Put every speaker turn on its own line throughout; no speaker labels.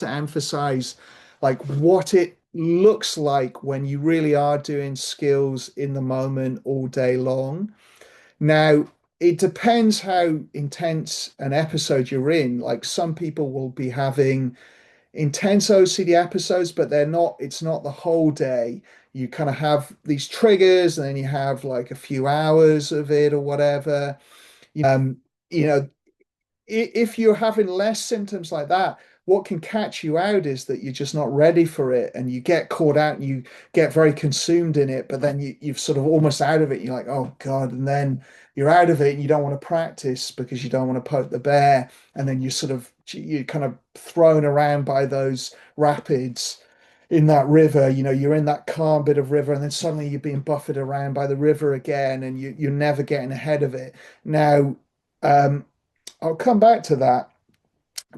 to emphasize like what it looks like when you really are doing skills in the moment all day long. Now, it depends how intense an episode you're in. Like some people will be having intense OCD episodes, but it's not the whole day. You kind of have these triggers and then you have like a few hours of it or whatever. Um, you know, if you're having less symptoms like that, what can catch you out is that you're just not ready for it and you get caught out and you get very consumed in it, but then you've sort of almost out of it. You're like, oh God. And then you're out of it and you don't want to practice because you don't want to poke the bear. And then you're kind of thrown around by those rapids in that river. You're in that calm bit of river and then suddenly you're being buffeted around by the river again and you're never getting ahead of it. Now, um, I'll come back to that.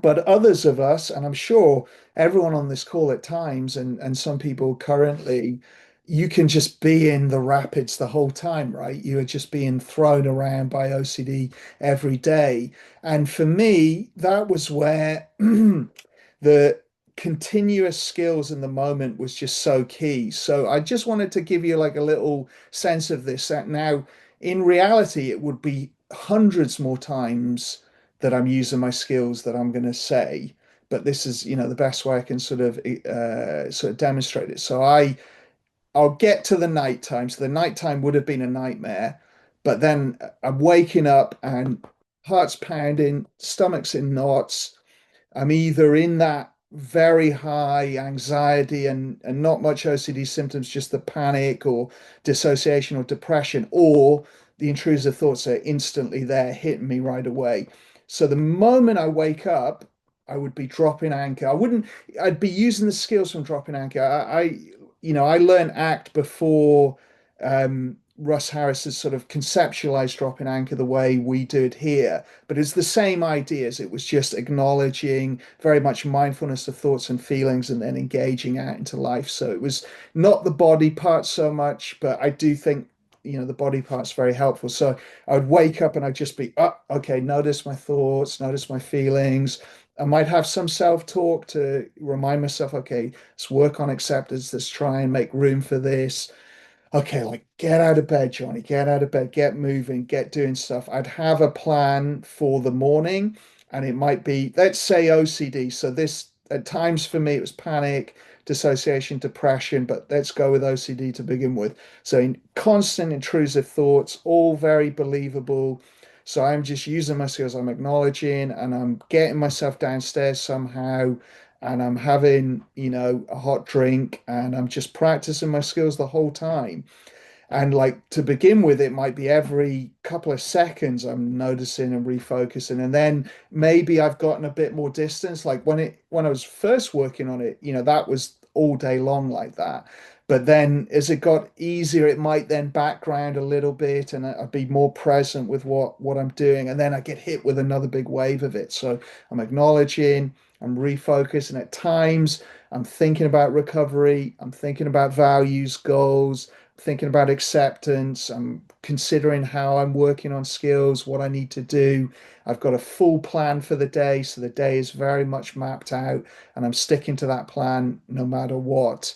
But others of us, and I'm sure everyone on this call at times, and some people currently, you can just be in the rapids the whole time, right? You are just being thrown around by OCD every day. And for me, that was where the continuous skills in the moment was just so key. So I just wanted to give you like a little sense of this. That now, in reality, it would be hundreds more times that I'm using my skills that I'm going to say. But this is, the best way I can sort of demonstrate it. So I'll get to the nighttime. So the nighttime would have been a nightmare, but then I'm waking up and heart's pounding, stomach's in knots. I'm either in that very high anxiety and not much OCD symptoms, just the panic or dissociation or depression, or the intrusive thoughts are instantly there, hitting me right away. So the moment I wake up, I would be dropping anchor. I'd be using the skills from dropping anchor. I learned ACT before Russ Harris has sort of conceptualized dropping anchor the way we do it here, but it's the same ideas. It was just acknowledging very much mindfulness of thoughts and feelings and then engaging out into life. So it was not the body part so much, but I do think, the body part's very helpful. So I would wake up and I'd just be, oh, okay, notice my thoughts, notice my feelings. I might have some self-talk to remind myself, okay, let's work on acceptance, let's try and make room for this. Okay, like get out of bed, Johnny, get out of bed, get moving, get doing stuff. I'd have a plan for the morning, and it might be, let's say OCD. So this at times for me it was panic, dissociation, depression, but let's go with OCD to begin with. So constant intrusive thoughts, all very believable. So I'm just using my skills, I'm acknowledging and I'm getting myself downstairs somehow and I'm having, a hot drink and I'm just practicing my skills the whole time. And like to begin with, it might be every couple of seconds I'm noticing and refocusing. And then maybe I've gotten a bit more distance. Like when I was first working on it, that was all day long like that. But then as it got easier, it might then background a little bit and I'd be more present with what I'm doing. And then I get hit with another big wave of it. So I'm acknowledging, I'm refocusing at times. I'm thinking about recovery. I'm thinking about values, goals, thinking about acceptance. I'm considering how I'm working on skills, what I need to do. I've got a full plan for the day. So the day is very much mapped out and I'm sticking to that plan no matter what.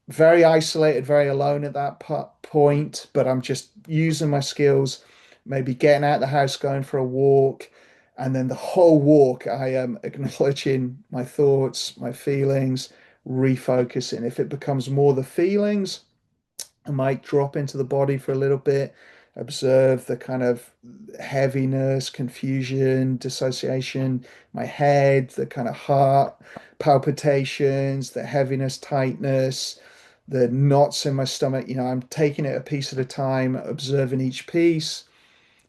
Very isolated, very alone at that point, but I'm just using my skills, maybe getting out of the house, going for a walk. And then the whole walk, I am acknowledging my thoughts, my feelings, refocusing. If it becomes more the feelings, I might drop into the body for a little bit, observe the kind of heaviness, confusion, dissociation, my head, the kind of heart palpitations, the heaviness, tightness, the knots in my stomach. I'm taking it a piece at a time, observing each piece,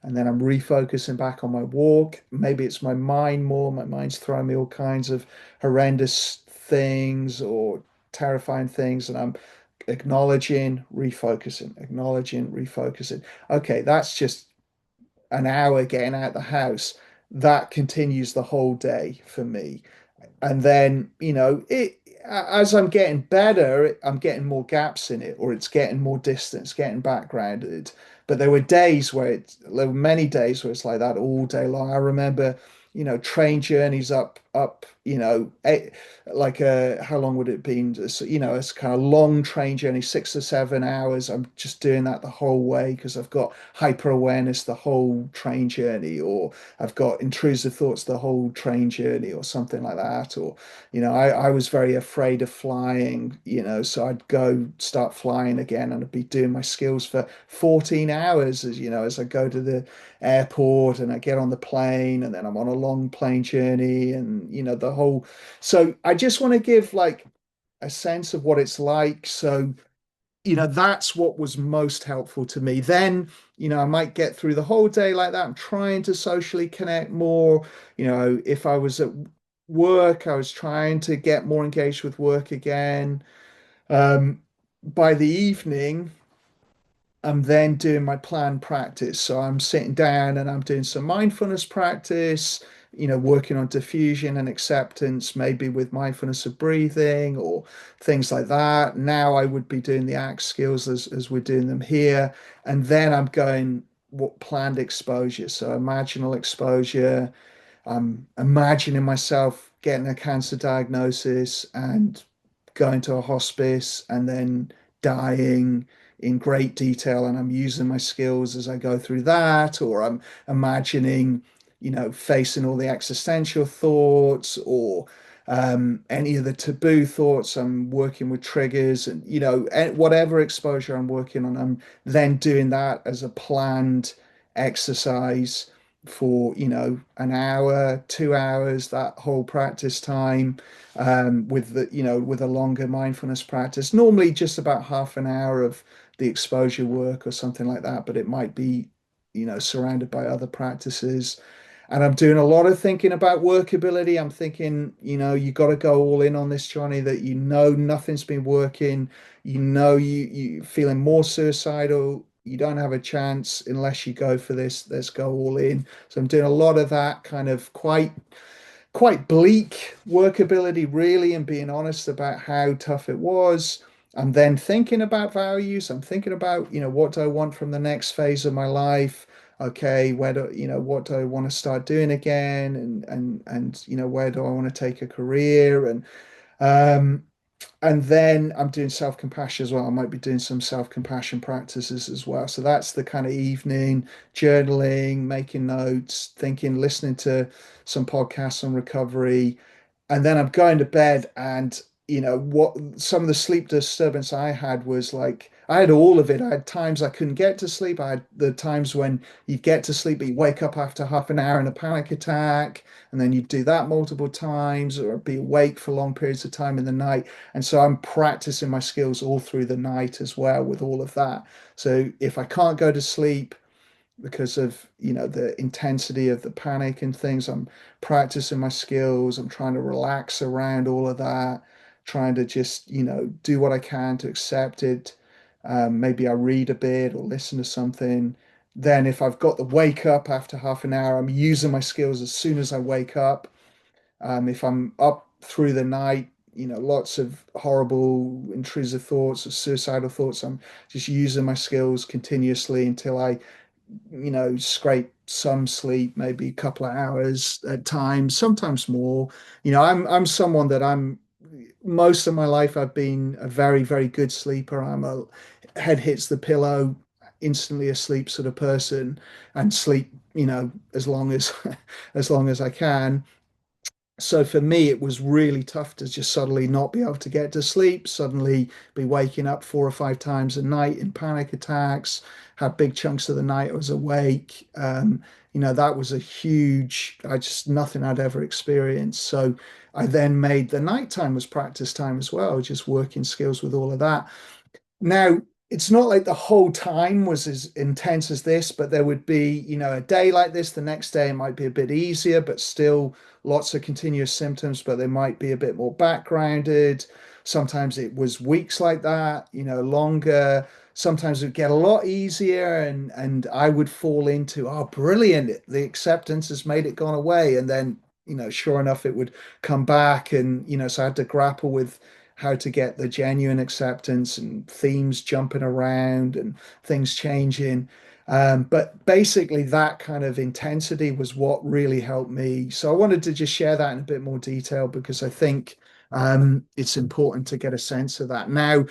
and then I'm refocusing back on my walk. Maybe it's my mind more. My mind's throwing me all kinds of horrendous things or terrifying things, and I'm acknowledging, refocusing. Okay, that's just an hour getting out the house. That continues the whole day for me. And then, as I'm getting better, I'm getting more gaps in it, or it's getting more distance, getting backgrounded. But there were many days where it's like that all day long. I remember, train journeys up up, like how long would it been? It's kind of long train journey, 6 or 7 hours. I'm just doing that the whole way because I've got hyper awareness the whole train journey, or I've got intrusive thoughts the whole train journey, or something like that. Or, I was very afraid of flying, so I'd go start flying again and I'd be doing my skills for 14 hours as I go to the airport and I get on the plane and then I'm on a long plane journey and the whole. So I just want to give like a sense of what it's like. So that's what was most helpful to me. Then I might get through the whole day like that. I'm trying to socially connect more. If I was at work, I was trying to get more engaged with work again. By the evening, I'm then doing my planned practice. So I'm sitting down and I'm doing some mindfulness practice, working on diffusion and acceptance, maybe with mindfulness of breathing or things like that. Now I would be doing the ACT skills as we're doing them here. And then I'm going what planned exposure. So imaginal exposure. I'm imagining myself getting a cancer diagnosis and going to a hospice and then dying in great detail. And I'm using my skills as I go through that, or I'm imagining, facing all the existential thoughts or any of the taboo thoughts. I'm working with triggers and, whatever exposure I'm working on, I'm then doing that as a planned exercise for an hour, 2 hours, that whole practice time, with a longer mindfulness practice, normally just about half an hour of the exposure work or something like that, but it might be surrounded by other practices. And I'm doing a lot of thinking about workability. I'm thinking, you got to go all in on this, Johnny, that nothing's been working, you feeling more suicidal, you don't have a chance unless you go for this. Let's go all in. So I'm doing a lot of that kind of quite bleak workability, really, and being honest about how tough it was. I'm then thinking about values. I'm thinking about, what do I want from the next phase of my life? Okay, what do I want to start doing again? And where do I want to take a career? Um, and then I'm doing self-compassion as well. I might be doing some self-compassion practices as well. So that's the kind of evening journaling, making notes, thinking, listening to some podcasts on recovery. And then I'm going to bed and what some of the sleep disturbance I had was like I had all of it. I had times I couldn't get to sleep. I had the times when you'd get to sleep, but you wake up after half an hour in a panic attack, and then you'd do that multiple times, or be awake for long periods of time in the night. And so I'm practicing my skills all through the night as well with all of that. So if I can't go to sleep, because of the intensity of the panic and things, I'm practicing my skills. I'm trying to relax around all of that, trying to just do what I can to accept it. Maybe I read a bit or listen to something. Then if I've got the wake up after half an hour, I'm using my skills as soon as I wake up. If I'm up through the night, lots of horrible intrusive thoughts or suicidal thoughts, I'm just using my skills continuously until I scrape some sleep, maybe a couple of hours at times, sometimes more. I'm someone that I'm most of my life I've been a very, very good sleeper. I'm a head hits the pillow, instantly asleep sort of person and sleep, as long as as long as I can. So for me, it was really tough to just suddenly not be able to get to sleep, suddenly be waking up 4 or 5 times a night in panic attacks, had big chunks of the night I was awake. That was a huge, nothing I'd ever experienced. So I then made the nighttime was practice time as well, just working skills with all of that. Now, it's not like the whole time was as intense as this, but there would be, a day like this. The next day it might be a bit easier, but still lots of continuous symptoms, but they might be a bit more backgrounded. Sometimes it was weeks like that, longer. Sometimes it would get a lot easier and I would fall into, oh, brilliant, the acceptance has made it gone away. And then, sure enough, it would come back. And, so I had to grapple with how to get the genuine acceptance and themes jumping around and things changing. But basically, that kind of intensity was what really helped me. So I wanted to just share that in a bit more detail because I think it's important to get a sense of that. Now,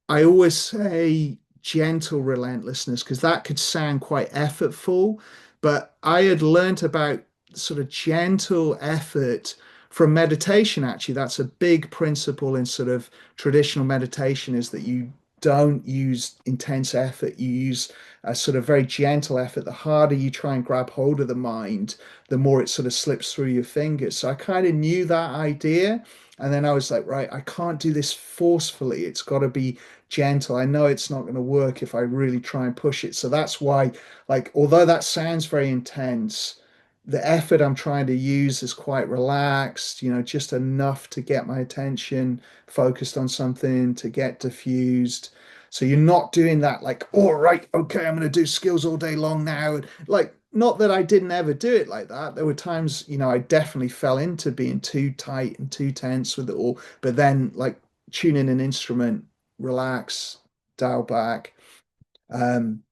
I always say gentle relentlessness because that could sound quite effortful, but I had learned about sort of gentle effort from meditation. Actually, that's a big principle in sort of traditional meditation is that you don't use intense effort. You use a sort of very gentle effort. The harder you try and grab hold of the mind, the more it sort of slips through your fingers. So I kind of knew that idea. And then I was like, right, I can't do this forcefully. It's got to be gentle. I know it's not going to work if I really try and push it. So that's why, like, although that sounds very intense, the effort I'm trying to use is quite relaxed, just enough to get my attention focused on something, to get diffused. So you're not doing that like, all right, okay, I'm going to do skills all day long now. Like, not that I didn't ever do it like that. There were times, I definitely fell into being too tight and too tense with it all. But then, like, tune in an instrument, relax, dial back. Um,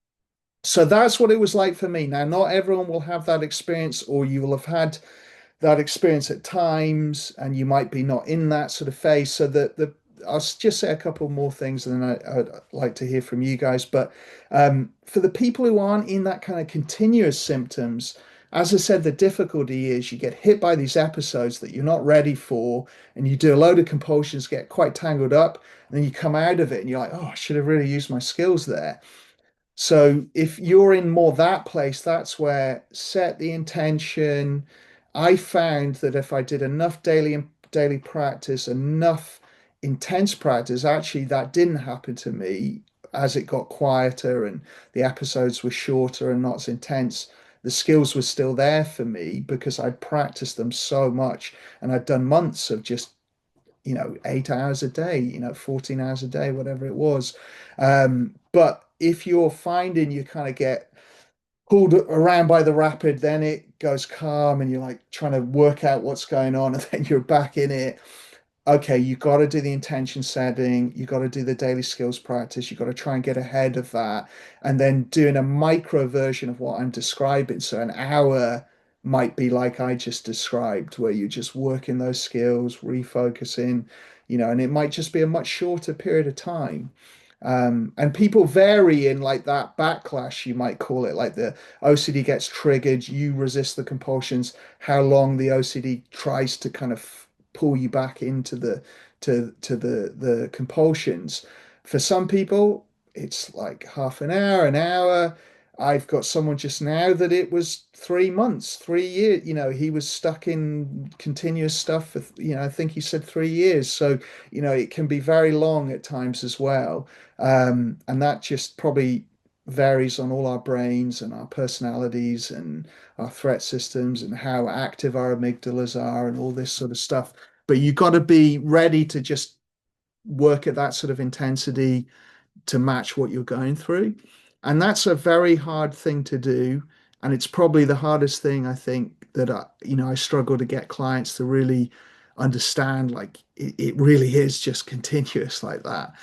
so that's what it was like for me. Now, not everyone will have that experience, or you will have had that experience at times, and you might be not in that sort of phase. So the I'll just say a couple more things, and then I'd like to hear from you guys. But for the people who aren't in that kind of continuous symptoms, as I said, the difficulty is you get hit by these episodes that you're not ready for, and you do a load of compulsions, get quite tangled up, and then you come out of it, and you're like, oh, I should have really used my skills there. So if you're in more that place, that's where set the intention. I found that if I did enough daily practice, enough intense practice, actually that didn't happen to me as it got quieter and the episodes were shorter and not as intense. The skills were still there for me because I'd practiced them so much and I'd done months of just 8 hours a day, 14 hours a day, whatever it was. But if you're finding you kind of get pulled around by the rapid, then it goes calm and you're like trying to work out what's going on, and then you're back in it. Okay, you got to do the intention setting, you got to do the daily skills practice, you got to try and get ahead of that, and then doing a micro version of what I'm describing. So an hour might be like I just described, where you're just working those skills, refocusing, and it might just be a much shorter period of time. And people vary in like that backlash, you might call it, like the OCD gets triggered, you resist the compulsions, how long the OCD tries to kind of pull you back into the compulsions. For some people, it's like half an hour. I've got someone just now that it was 3 months, 3 years. He was stuck in continuous stuff for, I think he said 3 years. So, it can be very long at times as well. And that just probably varies on all our brains and our personalities and our threat systems and how active our amygdalas are and all this sort of stuff. But you've got to be ready to just work at that sort of intensity to match what you're going through. And that's a very hard thing to do. And it's probably the hardest thing I think that I struggle to get clients to really understand. Like it really is just continuous like that.